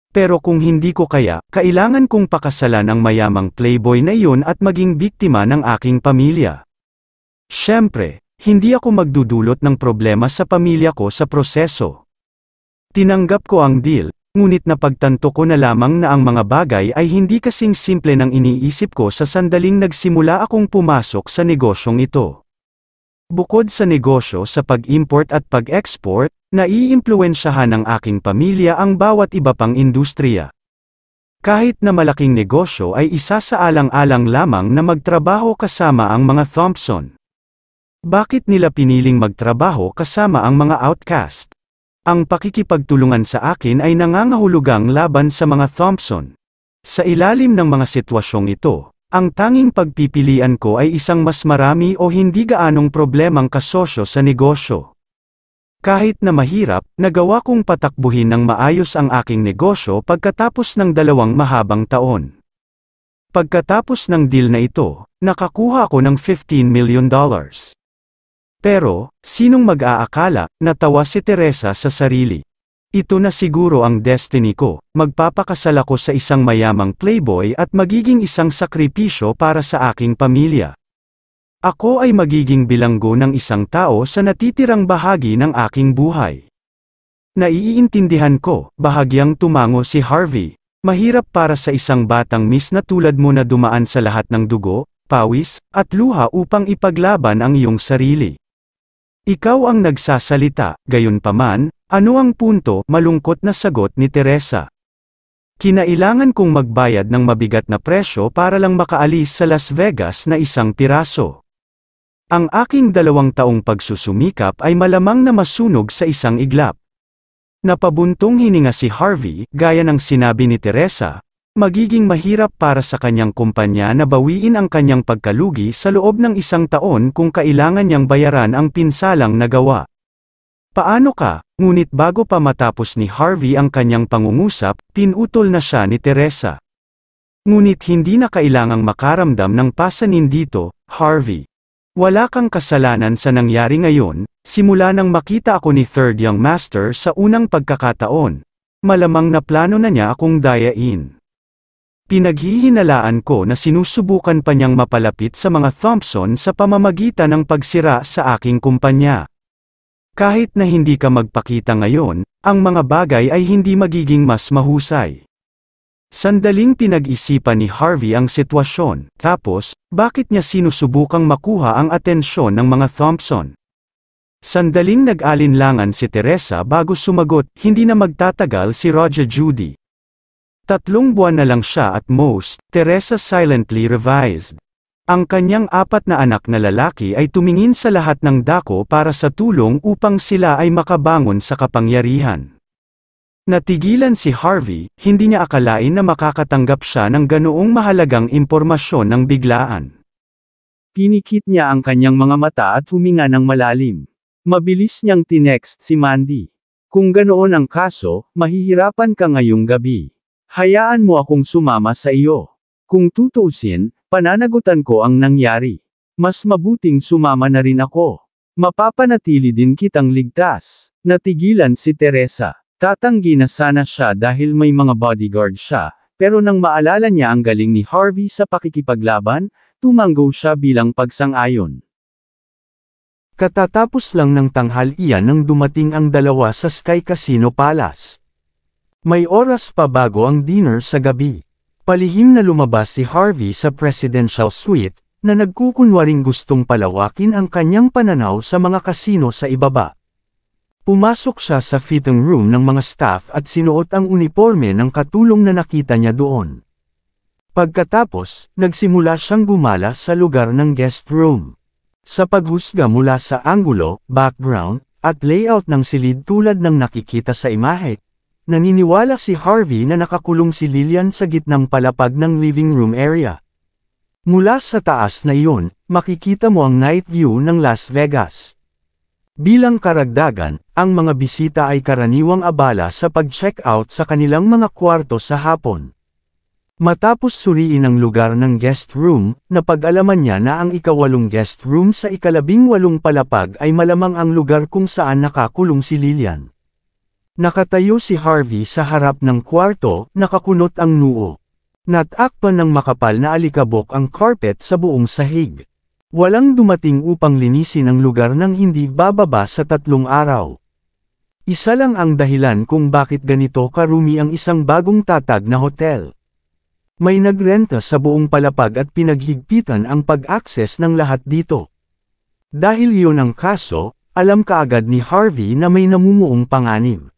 Pero kung hindi ko kaya, kailangan kong pakasalan ang mayamang playboy na iyon at maging biktima ng aking pamilya. Siyempre, hindi ako magdudulot ng problema sa pamilya ko sa proseso. Tinanggap ko ang deal. Ngunit napagtanto ko na lamang na ang mga bagay ay hindi kasing simple ng iniisip ko sa sandaling nagsimula akong pumasok sa negosyong ito. Bukod sa negosyo sa pag-import at pag-export, naiimpluwensyahan ng aking pamilya ang bawat iba pang industriya. Kahit na malaking negosyo ay isa sa alang-alang lamang na magtrabaho kasama ang mga Thompson. Bakit nila piniling magtrabaho kasama ang mga outcast? Ang pakikipagtulungan sa akin ay nangangahulugang laban sa mga Thompson. Sa ilalim ng mga sitwasyong ito, ang tanging pagpipilian ko ay isang mas marami o hindi gaanong problemang kasosyo sa negosyo. Kahit na mahirap, nagawa kong patakbuhin ng maayos ang aking negosyo pagkatapos ng 2 mahabang taon. Pagkatapos ng deal na ito, nakakuha ako ng $15 million. Pero, sinong mag-aakala, natawa si Teresa sa sarili. Ito na siguro ang destiny ko, magpapakasal ako sa isang mayamang playboy at magiging isang sakripisyo para sa aking pamilya. Ako ay magiging bilanggo ng isang tao sa natitirang bahagi ng aking buhay. Naiintindihan ko, bahagyang tumango si Harvey. Mahirap para sa isang batang miss na tulad mo na dumaan sa lahat ng dugo, pawis, at luha upang ipaglaban ang iyong sarili. Ikaw ang nagsasalita, gayunpaman, ano ang punto? Malungkot na sagot ni Teresa. Kinailangan kong magbayad ng mabigat na presyo para lang makaalis sa Las Vegas na isang piraso. Ang aking 2 taong pagsusumikap ay malamang na masunog sa isang iglap. Napabuntong hininga si Harvey, gaya ng sinabi ni Teresa, magiging mahirap para sa kanyang kumpanya na bawiin ang kanyang pagkalugi sa loob ng 1 taon kung kailangan niyang bayaran ang pinsalang nagawa. Paano ka? Ngunit bago pa matapos ni Harvey ang kanyang pangungusap, pinutol na siya ni Teresa. Ngunit hindi na kailangang makaramdam ng pasanin dito, Harvey. Wala kang kasalanan sa nangyari ngayon, simula nang makita ako ni Third Young Master sa unang pagkakataon. Malamang na plano na niya akong dayain. Pinaghihinalaan ko na sinusubukan pa niyang mapalapit sa mga Thompson sa pamamagitan ng pagsira sa aking kumpanya. Kahit na hindi ka magpakita ngayon, ang mga bagay ay hindi magiging mas mahusay. Sandaling pinag-isipan ni Harvey ang sitwasyon, tapos, bakit niya sinusubukang makuha ang atensyon ng mga Thompson? Sandaling nag-alinlangan si Teresa bago sumagot, hindi na magtatagal si Roger Judy. 3 buwan na lang siya at most, Teresa silently revised. Ang kanyang 4 na anak na lalaki ay tumingin sa lahat ng dako para sa tulong upang sila ay makabangon sa kapangyarihan. Natigilan si Harvey, hindi niya akalain na makakatanggap siya ng ganoong mahalagang impormasyon ng biglaan. Pinikit niya ang kanyang mga mata at huminga ng malalim. Mabilis niyang tinext si Mandy. Kung ganoon ang kaso, mahihirapan ka ngayong gabi. Hayaan mo akong sumama sa iyo. Kung tutuusin, pananagutan ko ang nangyari. Mas mabuting sumama na rin ako. Mapapanatili din kitang ligtas. Natigilan si Teresa. Tatanggi na sana siya dahil may mga bodyguard siya, pero nang maalala niya ang galing ni Harvey sa pakikipaglaban, tumanggo siya bilang pagsang-ayon. Katatapos lang ng tanghalian nang dumating ang 2 sa Sky Casino Palace. May oras pa bago ang dinner sa gabi. Palihim na lumabas si Harvey sa presidential suite, na nagkukunwaring gustong palawakin ang kanyang pananaw sa mga kasino sa ibaba. Pumasok siya sa fitting room ng mga staff at sinuot ang uniforme ng katulong na nakita niya doon. Pagkatapos, nagsimula siyang gumala sa lugar ng guest room. Sa paghusga mula sa anggulo, background, at layout ng silid tulad ng nakikita sa imahe, naniniwala si Harvey na nakakulong si Lillian sa gitnang palapag ng living room area. Mula sa taas na iyon, makikita mo ang night view ng Las Vegas. Bilang karagdagan, ang mga bisita ay karaniwang abala sa pag-check out sa kanilang mga kwarto sa hapon. Matapos suriin ang lugar ng guest room, napag-alaman niya na ang ika-8 guest room sa ika-18 palapag ay malamang ang lugar kung saan nakakulong si Lillian. Nakatayo si Harvey sa harap ng kwarto, nakakunot ang noo. Natakpan ng makapal na alikabok ang carpet sa buong sahig. Walang dumating upang linisin ang lugar nang hindi bababa sa 3 araw. Isa lang ang dahilan kung bakit ganito karumi ang isang bagong tatag na hotel. May nagrenta sa buong palapag at pinaghigpitan ang pag-access ng lahat dito. Dahil iyon ang kaso, alam kaagad ni Harvey na may namumuong panganib.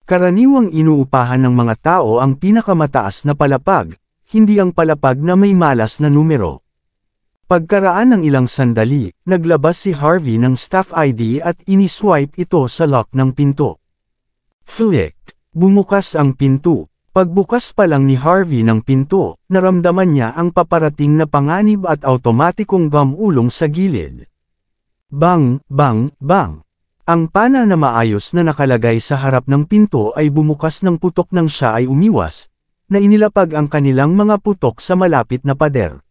Karaniwang inuupahan ng mga tao ang pinakamataas na palapag, hindi ang palapag na may malas na numero. Pagkaraan ng ilang sandali, naglabas si Harvey ng staff ID at iniswipe ito sa lock ng pinto. Flick! Bumukas ang pinto. Pagbukas pa lang ni Harvey ng pinto, naramdaman niya ang paparating na panganib at automatikong gamulong sa gilid. Bang! Bang! Bang! Ang pana na maayos na nakalagay sa harap ng pinto ay bumukas ng putok nang siya ay umiwas, na inilapag ang kanilang mga putok sa malapit na pader.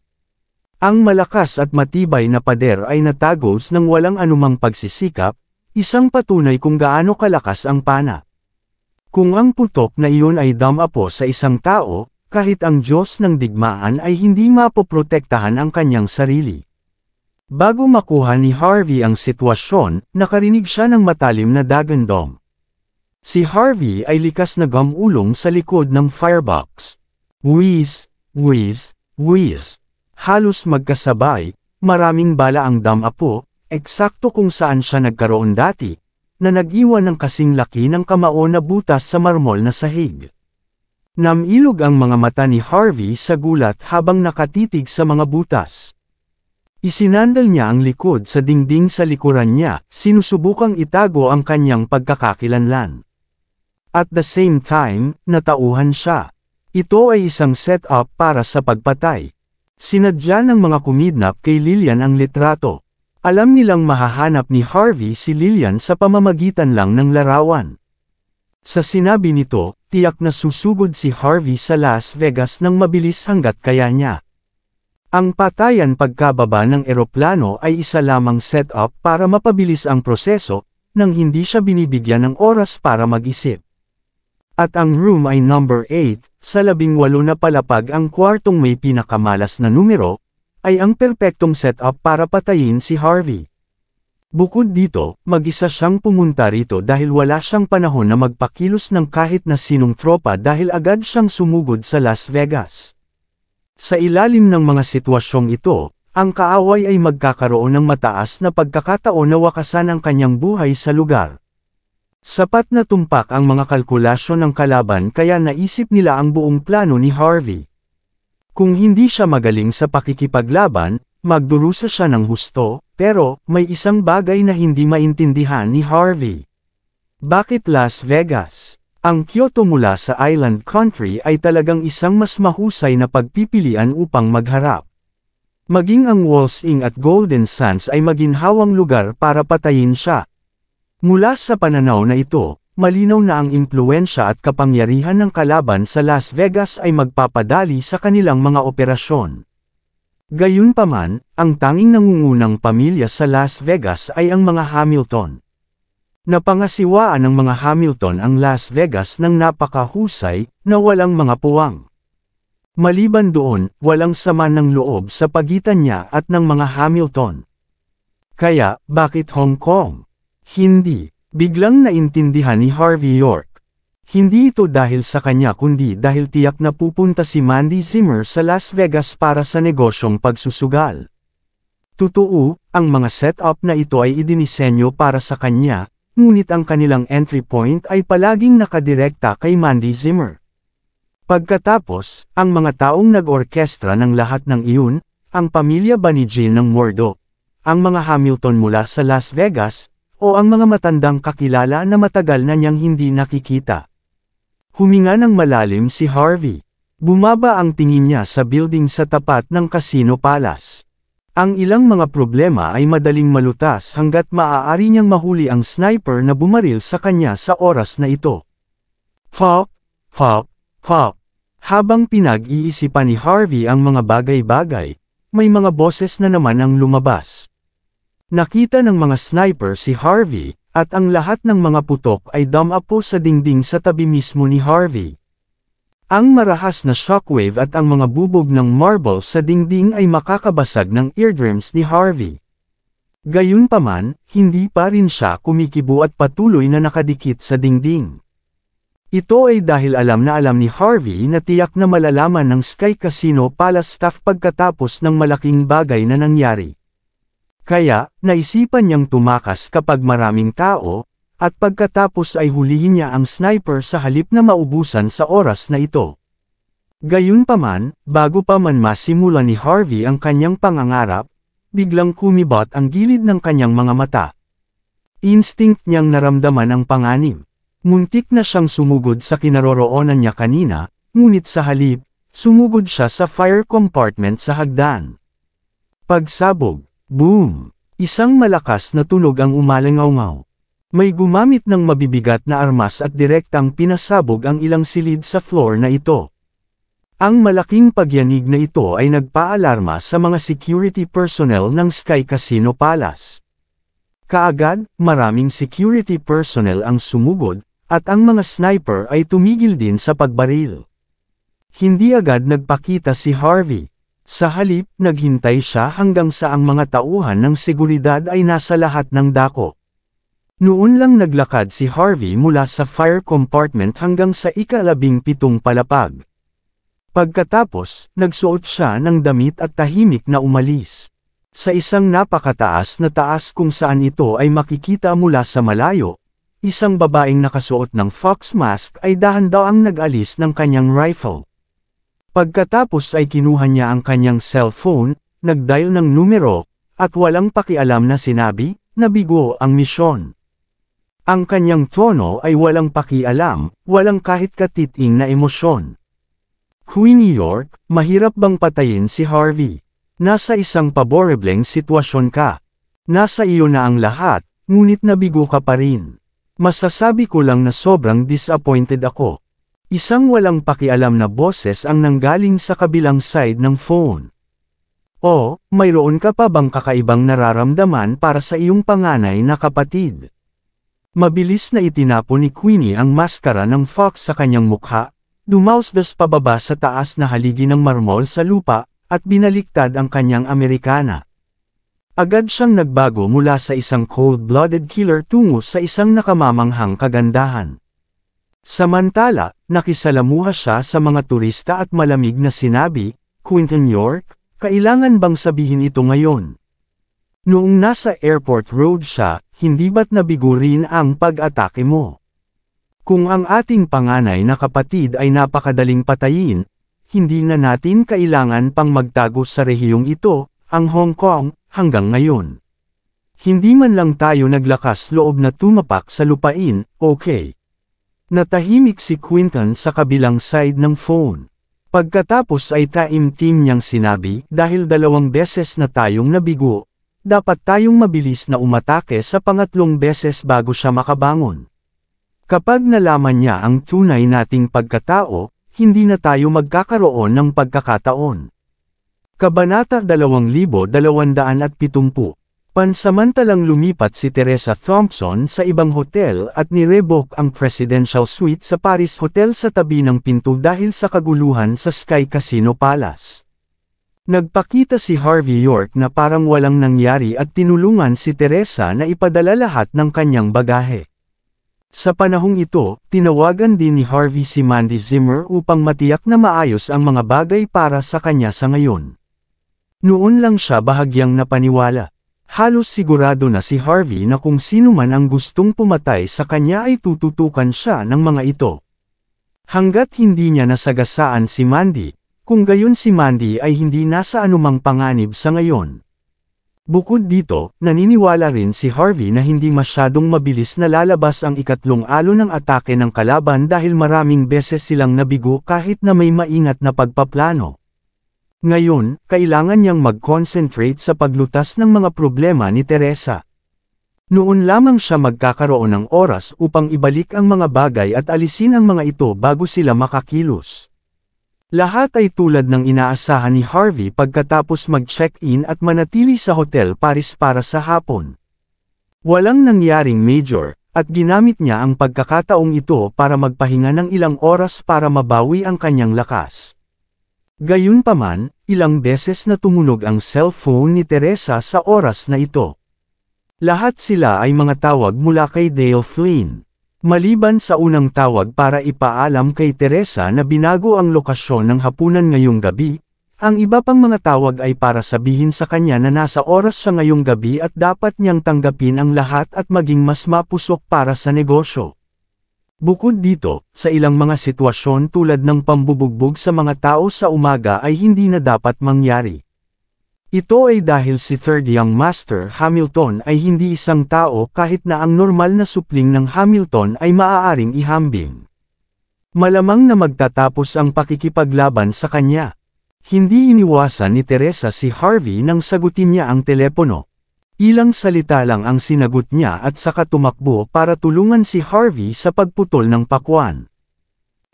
Ang malakas at matibay na pader ay natagos ng walang anumang pagsisikap, isang patunay kung gaano kalakas ang pana. Kung ang putok na iyon ay damapo sa isang tao, kahit ang Diyos ng digmaan ay hindi mapoprotektahan ang kanyang sarili. Bago makuha ni Harvey ang sitwasyon, nakarinig siya ng matalim na dagandong. Si Harvey ay likas na gumulong sa likod ng firebox. Whiz, whiz, whiz. Halos magkasabay, maraming bala ang damapo, eksakto kung saan siya nagkaroon dati, na nag-iwan ng kasing laki ng kamao na butas sa marmol na sahig. Namilog ang mga mata ni Harvey sa gulat habang nakatitig sa mga butas. Isinandal niya ang likod sa dingding sa likuran niya, sinusubukang itago ang kanyang pagkakakilanlan. At the same time, natauhan siya. Ito ay isang setup para sa pagpatay. Sinadya ng mga kumidnap kay Lillian ang litrato. Alam nilang mahahanap ni Harvey si Lillian sa pamamagitan lang ng larawan. Sa sinabi nito, tiyak na susugod si Harvey sa Las Vegas ng mabilis hanggat kaya niya. Ang patayan pagkababa ng eroplano ay isa lamang setup para mapabilis ang proseso, nang hindi siya binibigyan ng oras para mag-isip. At ang room ay number 8, sa 18 na palapag ang kwartong may pinakamalas na numero, ay ang perpektong setup para patayin si Harvey. Bukod dito, mag-isa siyang pumunta rito dahil wala siyang panahon na magpakilos ng kahit na sinong tropa dahil agad siyang sumugod sa Las Vegas. Sa ilalim ng mga sitwasyong ito, ang kaaway ay magkakaroon ng mataas na pagkakataon na wakasan ang kanyang buhay sa lugar. Sapat na tumpak ang mga kalkulasyon ng kalaban kaya naisip nila ang buong plano ni Harvey. Kung hindi siya magaling sa pakikipaglaban, magdurusa siya ng husto, pero may isang bagay na hindi maintindihan ni Harvey. Bakit Las Vegas? Ang Kyoto mula sa Island Country ay talagang isang mas mahusay na pagpipilian upang magharap. Maging ang Walls Inn at Golden Sands ay maginhawang lugar para patayin siya. Mula sa pananaw na ito, malinaw na ang impluwensya at kapangyarihan ng kalaban sa Las Vegas ay magpapadali sa kanilang mga operasyon. Gayunpaman, ang tanging nangungunang pamilya sa Las Vegas ay ang mga Hamilton. Napangasiwaan ng mga Hamilton ang Las Vegas ng napakahusay, na walang mga puwang. Maliban doon, walang sama ng loob sa pagitan niya at ng mga Hamilton. Kaya, bakit Hong Kong? Hindi. Biglang naintindihan ni Harvey York. Hindi ito dahil sa kanya kundi dahil tiyak na pupunta si Mandy Zimmer sa Las Vegas para sa negosyong pagsusugal. Totoo, ang mga setup na ito ay idinisenyo para sa kanya, ngunit ang kanilang entry point ay palaging nakadirekta kay Mandy Zimmer. Pagkatapos, ang mga taong nag-orkestra ng lahat ng iyon, ang pamilya ba ni Jill ng Murdo, ang mga Hamilton mula sa Las Vegas, o ang mga matandang kakilala na matagal na niyang hindi nakikita. Huminga ng malalim si Harvey. Bumaba ang tingin niya sa building sa tapat ng Casino Palace. Ang ilang mga problema ay madaling malutas hanggat maaari niyang mahuli ang sniper na bumaril sa kanya sa oras na ito. Pop, pop, pop. Habang pinag-iisipan ni Harvey ang mga bagay-bagay, may mga boses na naman ang lumabas. Nakita ng mga sniper si Harvey, at ang lahat ng mga putok ay damapo sa dingding sa tabi mismo ni Harvey. Ang marahas na shockwave at ang mga bubog ng marble sa dingding ay makakabasag ng eardrums ni Harvey. Gayunpaman, hindi pa rin siya kumikibo at patuloy na nakadikit sa dingding. Ito ay dahil alam ni Harvey na tiyak na malalaman ng Sky Casino Palace staff pagkatapos ng malaking bagay na nangyari. Kaya, naisipan niyang tumakas kapag maraming tao, at pagkatapos ay hulihin niya ang sniper sa halip na maubusan sa oras na ito. Gayunpaman, bago pa man masimula ni Harvey ang kanyang pangangarap, biglang kumibot ang gilid ng kanyang mga mata. Instinct niyang naramdaman ang panganib. Muntik na siyang sumugod sa kinaroroonan niya kanina, ngunit sa halip, sumugod siya sa fire compartment sa hagdan. Pagsabog, boom! Isang malakas na tunog ang umalangaw-ngaw. May gumamit ng mabibigat na armas at direktang pinasabog ang ilang silid sa floor na ito. Ang malaking pagyanig na ito ay nagpaalarma sa mga security personnel ng Sky Casino Palace. Kaagad, maraming security personnel ang sumugod, at ang mga sniper ay tumigil din sa pagbaril. Hindi agad nagpakita si Harvey. Sa halip, naghintay siya hanggang sa ang mga tauhan ng seguridad ay nasa lahat ng dako. Noon lang naglakad si Harvey mula sa fire compartment hanggang sa ika-17 palapag. Pagkatapos, nagsuot siya ng damit at tahimik na umalis. Sa isang napakataas na taas kung saan ito ay makikita mula sa malayo, isang babaeng nakasuot ng fox mask ay dahan-dahang nag-alis ng kanyang rifle. Pagkatapos ay kinuha niya ang kanyang cellphone, nag-dial ng numero, at walang pakialam na sinabi, na bigo ang misyon. Ang kanyang tono ay walang pakialam, walang kahit katiting na emosyon. Queen New York, mahirap bang patayin si Harvey? Nasa isang paborebleng sitwasyon ka. Nasa iyo na ang lahat, ngunit nabigo ka pa rin. Masasabi ko lang na sobrang disappointed ako. Isang walang pakialam na boses ang nanggaling sa kabilang side ng phone. O, mayroon ka pa bang kakaibang nararamdaman para sa iyong panganay na kapatid? Mabilis na itinapon ni Queenie ang maskara ng fox sa kanyang mukha, dumausdas pababa sa taas na haligi ng marmol sa lupa, at binaliktad ang kanyang Amerikana. Agad siyang nagbago mula sa isang cold-blooded killer tungo sa isang nakamamanghang kagandahan. Samantala, nakisalamuha siya sa mga turista at malamig na sinabi, Quentin York, kailangan bang sabihin ito ngayon? Noong nasa airport road siya, hindi ba't nabigo rin ang pag-atake mo? Kung ang ating panganay na kapatid ay napakadaling patayin, hindi na natin kailangan pang magtago sa rehiyong ito, ang Hong Kong, hanggang ngayon. Hindi man lang tayo naglakas loob na tumapak sa lupain, okay. Natahimik si Quentin sa kabilang side ng phone. Pagkatapos ay taimtim niyang sinabi, dahil 2 beses na tayong nabigo, dapat tayong mabilis na umatake sa pangatlong beses bago siya makabangon. Kapag nalaman niya ang tunay nating pagkatao, hindi na tayo magkakaroon ng pagkakataon. Kabanata 2270. Pansamantalang lumipat si Teresa Thompson sa ibang hotel at ni-rebook ang presidential suite sa Paris Hotel sa tabi ng pinto dahil sa kaguluhan sa Sky Casino Palace. Nagpakita si Harvey York na parang walang nangyari at tinulungan si Teresa na ipadala lahat ng kanyang bagahe. Sa panahong ito, tinawagan din ni Harvey si Mandy Zimmer upang matiyak na maayos ang mga bagay para sa kanya sa ngayon. Noon lang siya bahagyang napaniwala. Halos sigurado na si Harvey na kung sino man ang gustong pumatay sa kanya ay tututukan siya ng mga ito. Hanggat hindi niya nasagasaan si Mandy, kung gayon si Mandy ay hindi nasa anumang panganib sa ngayon. Bukod dito, naniniwala rin si Harvey na hindi masyadong mabilis na lalabas ang ikatlong alon ng atake ng kalaban dahil maraming beses silang nabigo kahit na may maingat na pagpaplano. Ngayon, kailangan niyang mag-concentrate sa paglutas ng mga problema ni Teresa. Noon lamang siya magkakaroon ng oras upang ibalik ang mga bagay at alisin ang mga ito bago sila makakilos. Lahat ay tulad ng inaasahan ni Harvey pagkatapos mag-check-in at manatili sa Hotel Paris para sa hapon. Walang nangyaring major, at ginamit niya ang pagkakataong ito para magpahinga ng ilang oras para mabawi ang kanyang lakas. Gayunpaman, ilang beses na tumunog ang cellphone ni Teresa sa oras na ito. Lahat sila ay mga tawag mula kay Dale Flynn. Maliban sa unang tawag para ipaalam kay Teresa na binago ang lokasyon ng hapunan ngayong gabi, ang iba pang mga tawag ay para sabihin sa kanya na nasa oras siya ngayong gabi at dapat niyang tanggapin ang lahat at maging mas mapusok para sa negosyo. Bukod dito, sa ilang mga sitwasyon tulad ng pambubugbog sa mga tao sa umaga ay hindi na dapat mangyari. Ito ay dahil si Third Young Master Hamilton ay hindi isang tao kahit na ang normal na supling ng Hamilton ay maaaring ihambing. Malamang na magtatapos ang pakikipaglaban sa kanya. Hindi iniwasan ni Teresa si Harvey nang sagutin niya ang telepono. Ilang salita lang ang sinagot niya at saka tumakbo para tulungan si Harvey sa pagputol ng pakwan.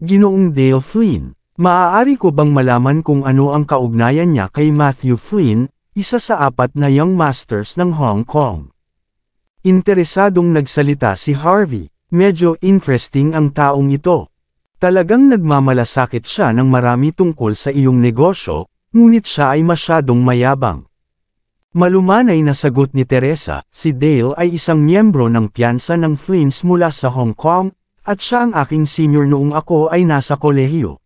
Ginoong Dale Flynn, maaari ko bang malaman kung ano ang kaugnayan niya kay Matthew Flynn, isa sa 4 na Young Masters ng Hong Kong? Interesadong nagsalita si Harvey, medyo interesting ang taong ito. Talagang nagmamalasakit siya ng marami tungkol sa iyong negosyo, ngunit siya ay masyadong mayabang. Malumanay na sagot ni Teresa, si Dale ay isang miyembro ng piyansa ng Flynns mula sa Hong Kong, at siya ang aking senior noong ako ay nasa kolehiyo.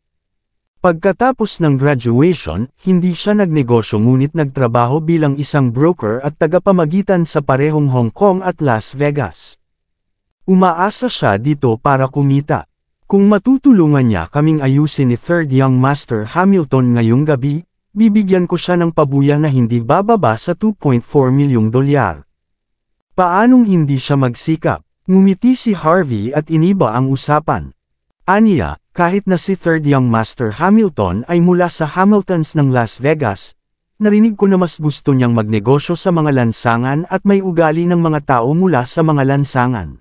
Pagkatapos ng graduation, hindi siya nagnegosyo ngunit nagtrabaho bilang isang broker at tagapamagitan sa parehong Hong Kong at Las Vegas. Umaasa siya dito para kumita. Kung matutulungan niya kaming ayusin ni Third Young Master Hamilton ngayong gabi, bibigyan ko siya ng pabuya na hindi bababa sa $2.4 milyong. Paanong hindi siya magsikap? Ngumiti si Harvey at iniba ang usapan. Aniya, kahit na si Third Young Master Hamilton ay mula sa Hamiltons ng Las Vegas, narinig ko na mas gusto niyang magnegosyo sa mga lansangan at may ugali ng mga tao mula sa mga lansangan.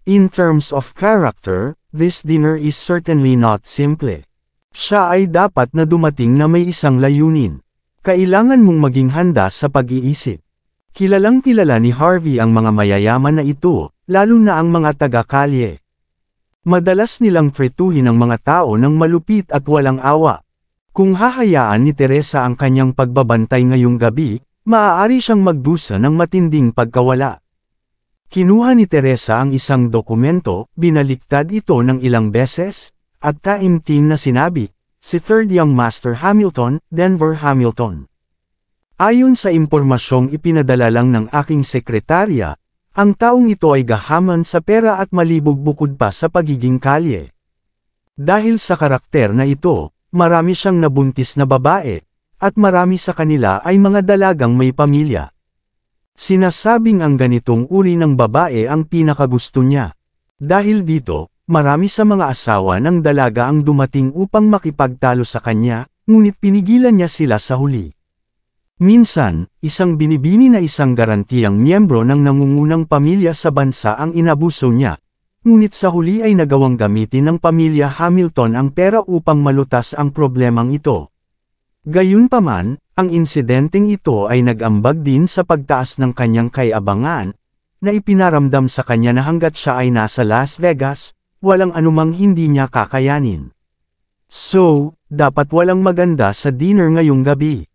In terms of character, this dinner is certainly not simple. Siya ay dapat na dumating na may isang layunin. Kailangan mong maging handa sa pag-iisip. Kilalang kilala ni Harvey ang mga mayayaman na ito, lalo na ang mga taga-kalye. Madalas nilang tretuhin ang mga tao ng malupit at walang awa. Kung hahayaan ni Teresa ang kanyang pagbabantay ngayong gabi, maaari siyang magdusa ng matinding pagkawala. Kinuha ni Teresa ang isang dokumento, binaliktad ito ng ilang beses, at taimtim na sinabi, si Third Young Master Hamilton, Denver Hamilton. Ayon sa impormasyong ipinadala lang ng aking sekretarya, ang taong ito ay gahaman sa pera at malibog bukod pa sa pagiging kalye. Dahil sa karakter na ito, marami siyang nabuntis na babae, at marami sa kanila ay mga dalagang may pamilya. Sinasabing ang ganitong uri ng babae ang pinakagusto niya. Dahil dito, marami sa mga asawa ng dalaga ang dumating upang makipagtalo sa kanya, ngunit pinigilan niya sila sa huli. Minsan, isang binibini na isang garantiyang miyembro ng nangungunang pamilya sa bansa ang inabuso niya, ngunit sa huli ay nagawang gamitin ng pamilya Hamilton ang pera upang malutas ang problemang ito. Gayunpaman, ang insidenteng ito ay nag-ambag din sa pagtaas ng kanyang kayabangan, na ipinaramdam sa kanya na hanggat siya ay nasa Las Vegas, walang anumang hindi niya kakayanin. So, dapat walang maganda sa dinner ngayong gabi.